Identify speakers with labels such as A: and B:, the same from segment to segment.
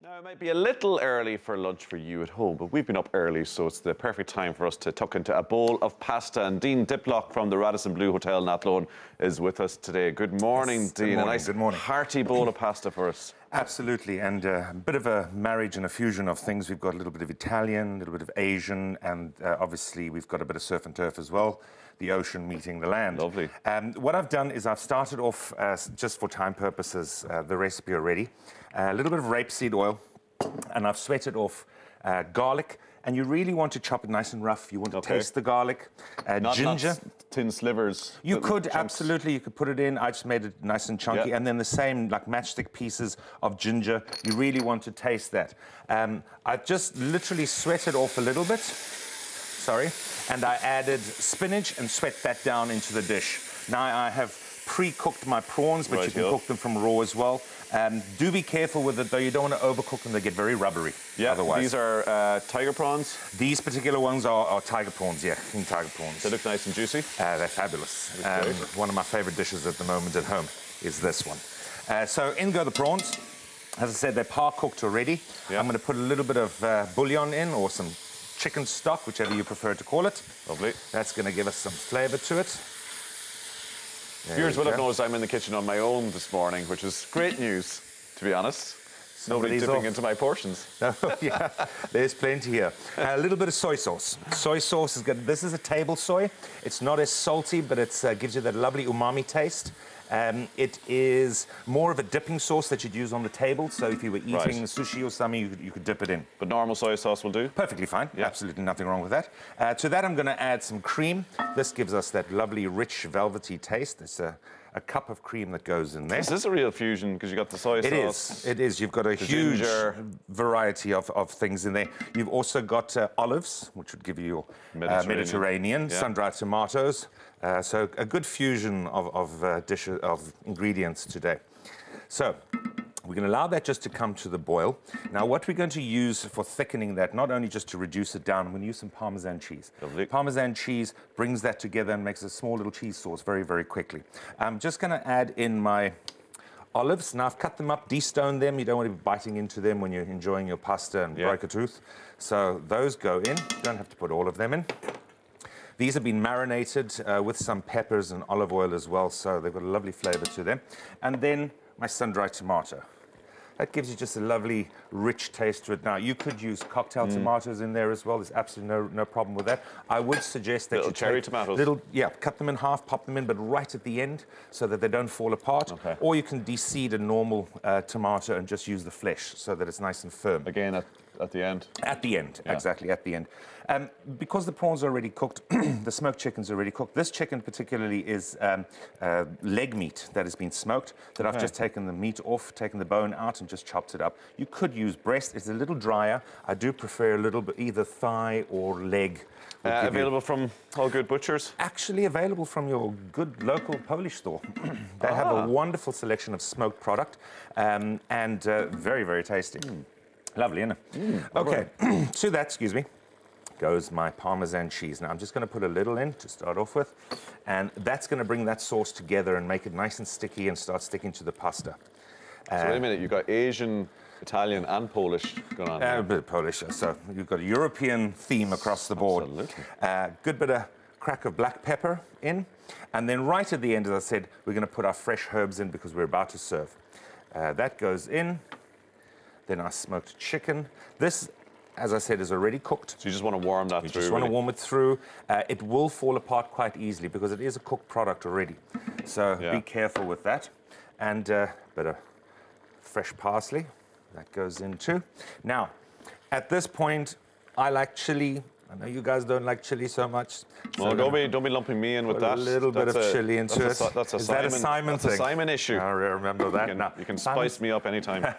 A: Now, it might be a little early for lunch for you at home, but we've been up early, so it's the perfect time for us to tuck into a bowl of pasta. And Dean Diplock from the Radisson Blu Hotel in Athlone is with us today. Good morning,
B: Yes,
A: Dean.
B: good morning,
A: a nice,
B: good morning.
A: hearty bowl of pasta for us.
B: Absolutely, and a bit of a marriage and a fusion of things. We've got a little bit of Italian, a little bit of Asian, and obviously we've got a bit of surf and turf as well. The ocean meeting the land.
A: Lovely.
B: What I've done is I've started off, just for time purposes, the recipe already. A little bit of rapeseed oil, and I've sweated off garlic. And you really want to chop it nice and rough. You want to taste the garlic. Ginger.
A: Not thin slivers.
B: You could,
A: chunks.
B: Absolutely. You could put it in. I just made it nice and chunky.
A: Yeah.
B: And then the same, like matchstick pieces of ginger. You really want to taste that. I've just literally sweated off a little bit. Sorry. And I added spinach and sweat that down into the dish. Now I have pre-cooked my prawns, but you can cook them from raw as well. Do be careful with it, though. You don't want to overcook them. They get very rubbery.
A: Yeah,
B: otherwise.
A: These are tiger prawns.
B: These particular ones are tiger prawns, yeah, king tiger prawns.
A: They look nice and juicy.
B: They're fabulous. One of my favorite dishes at the moment at home is this one. So in go the prawns. As I said, they're par-cooked already. Yeah. I'm going to put a little bit of bouillon in, or some chicken stock, whichever you prefer to call it.
A: Lovely.
B: That's going to give us some flavour to it.
A: Viewers will have noticed I'm in the kitchen on my own this morning, which is great news, to be honest. Nobody dipping into my portions.
B: Yeah, there's plenty here. A little bit of soy sauce. Soy sauce is good. This is a table soy. It's not as salty, but it gives you that lovely umami taste. It is more of a dipping sauce that you'd use on the table. So if you were eating sushi or something, you could dip it in.
A: But normal soy sauce will do?
B: Perfectly fine. Yeah. Absolutely nothing wrong with that. To that, I'm going to add some cream. This gives us that lovely, rich, velvety taste. It's a cup of cream that goes in there.
A: This is a real fusion because you've got the soy sauce.
B: It is. You've got a huge variety of things in there. You've also got olives, which would give you your Mediterranean, sun-dried tomatoes. So a good fusion of ingredients today. So we're going to allow that just to come to the boil. Now, what we're going to use for thickening that, not only just to reduce it down, we're going to use some Parmesan cheese.
A: Lovely.
B: Parmesan cheese brings that together and makes a small little cheese sauce very, very quickly. I'm just going to add in my olives. Now, I've cut them up, de-stoned them. You don't want to be biting into them when you're enjoying your pasta and break a tooth. So those go in. You don't have to put all of them in. These have been marinated with some peppers and olive oil as well, so they've got a lovely flavour to them. And then my sun-dried tomato. That gives you just a lovely, rich taste to it. Now, you could use cocktail tomatoes in there as well. There's absolutely no problem with that. I would suggest that you
A: cherry tomatoes.
B: Cut them in half, pop them in, but right at the end so that they don't fall apart. Okay. Or you can de-seed a normal tomato and just use the flesh so that it's nice and firm.
A: Again, at the end?
B: At the end, exactly, at the end. Because the prawns are already cooked, the smoked chicken's already cooked. This chicken particularly is leg meat that has been smoked, that I've just taken the meat off, taken the bone out and just chopped it up. You could use breast. It's a little drier. I do prefer a little bit either thigh or leg.
A: Available from all good butchers? Actually
B: available from your good local Polish store. They have a wonderful selection of smoked product and very, very tasty. Lovely, isn't it? Okay, to that, excuse me, goes my Parmesan cheese. Now, I'm just going to put a little in to start off with, and that's going to bring that sauce together and make it nice and sticky and start sticking to the pasta.
A: So wait a minute, you've got Asian, Italian and Polish going on here.
B: A bit of Polish, so you've got a European theme across the board.
A: Absolutely.
B: Good bit of crack of black pepper in, and then right at the end, as I said, we're going to put our fresh herbs in because we're about to serve. That goes in. Then our smoked chicken. This, as I said, is already cooked.
A: So you just want to warm that through?
B: You just want to warm it through. It will fall apart quite easily because it is a cooked product already. So be careful with that. And a bit of fresh parsley. That goes in too. Now, at this point, I like chili. I know you guys don't like chili so much.
A: Well, don't be lumping me in with that.
B: A little bit of chili into it.
A: Is that a Simon thing? That's a Simon issue.
B: I remember that.
A: You can spice me up anytime.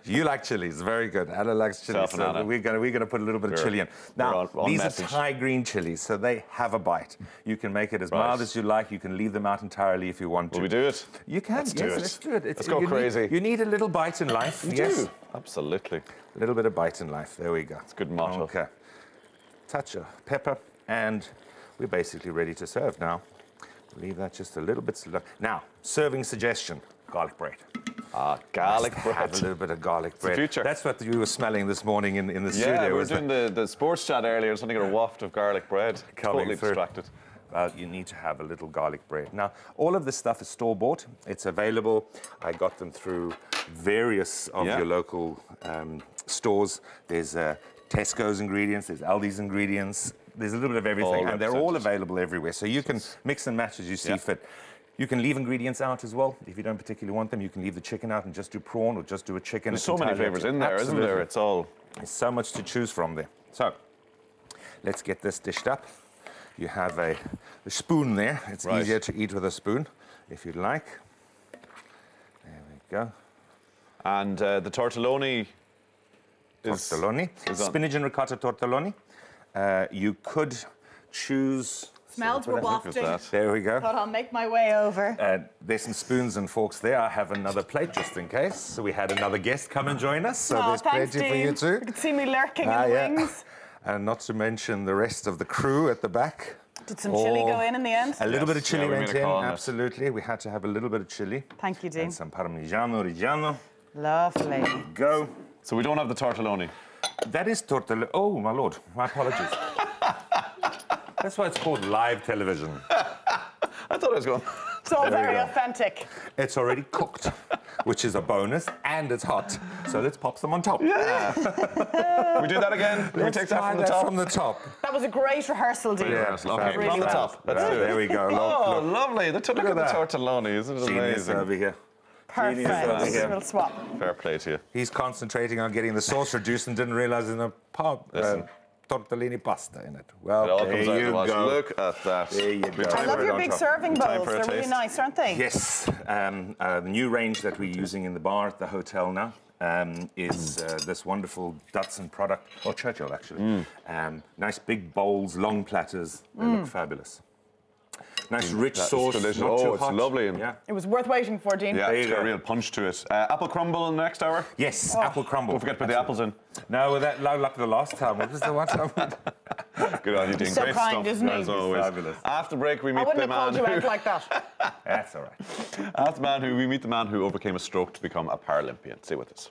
B: You like chilies, very good. Anna likes chili, so we're gonna put a little bit of chili in. Now, these are Thai green chilies, so they have a bite. You can make it as mild as you like. You can leave them out entirely if you want to.
A: Will we do it?
B: You can. Let's do it.
A: Let's go crazy.
B: You need a little bite in life.
A: You do. Absolutely.
B: A little bit of bite in life. There we go.
A: It's a good motto.
B: Okay. Touch of pepper, and we're basically ready to serve now. Leave that just a little bit slow. Now, serving suggestion, garlic bread.
A: Garlic bread.
B: Have a little bit of garlic bread.
A: future.
B: That's what you were smelling this morning in the studio.
A: Yeah, we were
B: was
A: doing the sports chat earlier. Something got a waft of garlic bread. Totally
B: through.
A: distracted.
B: You need to have a little garlic bread. Now, all of this stuff is store-bought. It's available. I got them through various of your local stores. There's Tesco's ingredients, there's Aldi's ingredients. There's a little bit of everything, and they're all available everywhere. So you can mix and match as you see fit. You can leave ingredients out as well. If you don't particularly want them, you can leave the chicken out and just do prawn or just do a chicken.
A: There's so many flavors in there, isn't there? It's all...
B: There's so much to choose from there. So, let's get this dished up. You have a spoon there. It's easier to eat with a spoon, if you'd like. There we go.
A: And the tortellini is...
B: Spinach and ricotta tortellini. You could choose...
C: Smells were wafting.
B: There we go.
C: Thought I'll make my way over.
B: There's some spoons and forks there. I have another plate just in case. So we had another guest come and join us. So there's plenty for you too.
C: You can see me lurking in the wings.
B: And not to mention the rest of the crew at the back.
C: Did some chilli go in the end?
B: A little bit of chilli went in, absolutely. We had to have a little bit of chilli.
C: Thank you, Dean.
B: And some Parmigiano Reggiano.
C: Lovely.
B: Go.
A: So we don't have the tortelloni.
B: That is tortellini. Oh, my lord. My apologies. That's why it's called live television.
A: I thought I was going...
C: It's all very authentic.
B: It's already cooked, which is a bonus, and it's hot. So let's pop some on top.
A: Yeah. We do that again? We take that from the top?
B: From the top.
C: That was a great rehearsal, Dean.
A: Yeah, okay, really on the top. Let's do it.
B: There we go.
A: Oh, lovely. Look at the tortelloni. Isn't it amazing?
B: Over here.
C: Perfect. We'll swap.
A: Fair play to you.
B: He's concentrating on getting the sauce reduced and didn't realize there's no tortellini pasta in it. Well,
A: it all
B: there
A: comes out
B: you
A: the wash.
B: go.
A: Look at that.
B: There you go.
C: I love your big serving bowls. They're really nice, aren't they?
B: Yes. The new range that we're using in the bar at the hotel now is this wonderful Datsun product, or Churchill actually. Nice big bowls, long platters. They look fabulous. Nice rich sauce.
A: Delicious.
B: Not too
A: it's
B: hot.
A: lovely.
C: It was worth waiting for, Dean.
A: Yeah, it's got a real punch to it. Apple crumble in the next hour?
B: Yes, apple crumble.
A: Don't forget to put the apples in.
B: No, that like the last time. What was the one time?
A: Good on you, Dean.
C: So
A: Great
C: kind,
A: stuff,
C: isn't he?
A: as always.
B: Fabulous.
A: After break, we meet the man
C: I wouldn't have called you out like that.
B: That's all right.
A: After we meet the man who overcame a stroke to become a Paralympian. Stay with us.